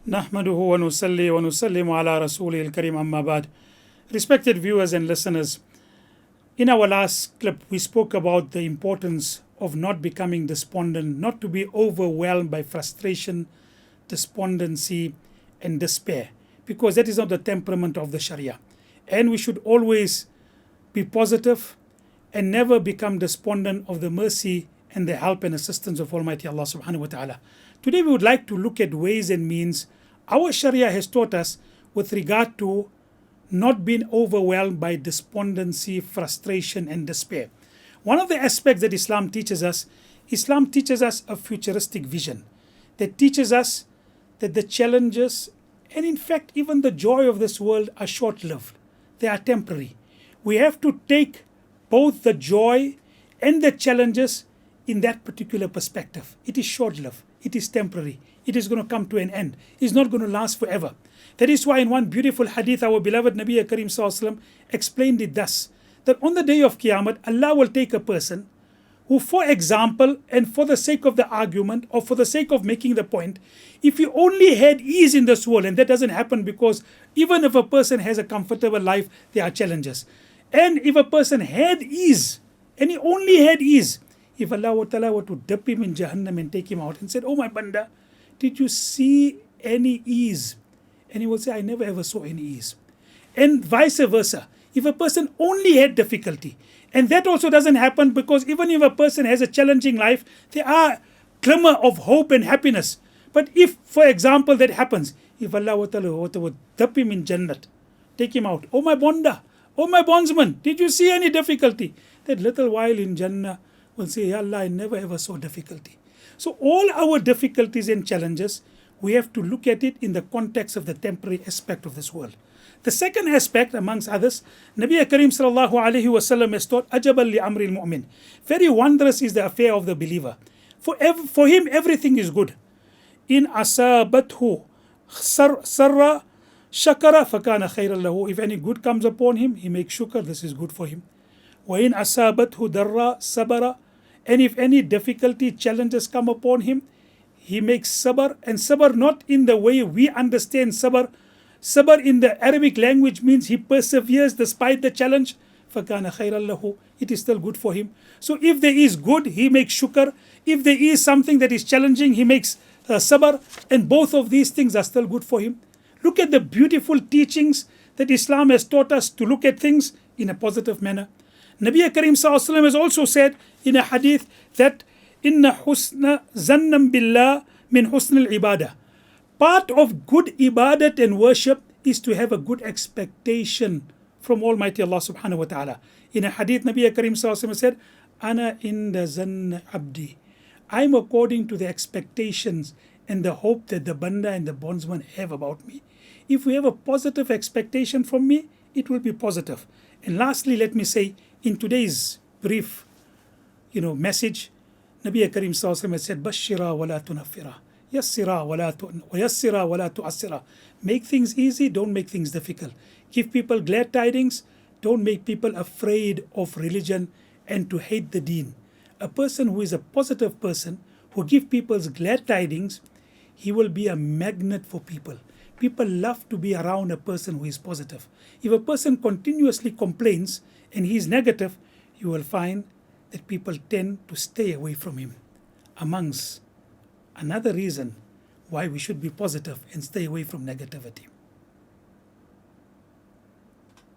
Nahmaduhu wa nusalli wa nusallimu ala rasulil kareem amma ba'd. Respected viewers and listeners, in our last clip we spoke about the importance of not becoming despondent, not to be overwhelmed by frustration, despondency and despair, because that is not the temperament of the Sharia. And we should always be positive and never become despondent of the mercy and the help and assistance of Almighty Allah subhanahu wa ta'ala. Today we would like to look at ways and means our Sharia has taught us with regard to not being overwhelmed by despondency, frustration and despair. One of the aspects that Islam teaches us a futuristic vision that teaches us that the challenges and in fact even the joy of this world are short-lived. They are temporary. We have to take both the joy and the challenges in that particular perspective. It is short-lived. It is temporary. It is going to come to an end. It's not going to last forever. That is why in one beautiful hadith, our beloved Nabi Kareem Sallallahu explained it thus, that on the day of Qiyamah, Allah will take a person who, for example, and for the sake of the argument or for the sake of making the point, if you only had ease in this world, and that doesn't happen because even if a person has a comfortable life, there are challenges. And if a person had ease, and he only had ease, if Allah Ta'ala were to dip him in Jahannam and take him out and said, "Oh my banda, did you see any ease?" And he will say, "I never ever saw any ease." And vice versa. If a person only had difficulty, and that also doesn't happen because even if a person has a challenging life, there are glimmer of hope and happiness. But if, for example, that happens, if Allah Ta'ala would dip him in Jannat, take him out, "Oh my bonda, oh my bondsman, did you see any difficulty?" That little while in Jannah will say, "Ya Allah, I never ever saw difficulty." So all our difficulties and challenges, we have to look at it in the context of the temporary aspect of this world. The second aspect, amongst others, Nabi Kareem sallallahu alaihi wasallam has taught, "Ajaban li amri al-mu'min." Very wondrous is the affair of the believer. For him, everything is good. In asabathu sarra shakara fakana khayran lahu. If any good comes upon him, he makes shukr. This is good for him. Wa in asabathu darra sabara. And if any difficulty, challenges come upon him, he makes sabr. And sabr not in the way we understand sabr. Sabr in the Arabic language means he perseveres despite the challenge. فَكَانَ خَيْرًا لَهُ. It is still good for him. So if there is good, he makes shukr. If there is something that is challenging, he makes sabr. And both of these things are still good for him. Look at the beautiful teachings that Islam has taught us to look at things in a positive manner. Nabi Kareem Sallallahu has also said in a hadith that inna husna zannam billah min husnil ibadah. Part of good ibadat and worship is to have a good expectation from Almighty Allah subhanahu wa ta'ala. In a hadith, Nabi Kareem Sallallahu said, "Ana inda zann abdi." I'm according to the expectations and the hope that the banda and the bondsman have about me. If we have a positive expectation from me, it will be positive. And lastly, let me say, in today's brief, message, Nabi Kareem Sallallahu has said, "Bashira wa la tunaffira, yassira wa la tu'assira." Make things easy, don't make things difficult. Give people glad tidings, don't make people afraid of religion and to hate the deen. A person who is a positive person, who gives people glad tidings, he will be a magnet for people. People love to be around a person who is positive. If a person continuously complains and he is negative, you will find that people tend to stay away from him. Amongst another reason why we should be positive and stay away from negativity.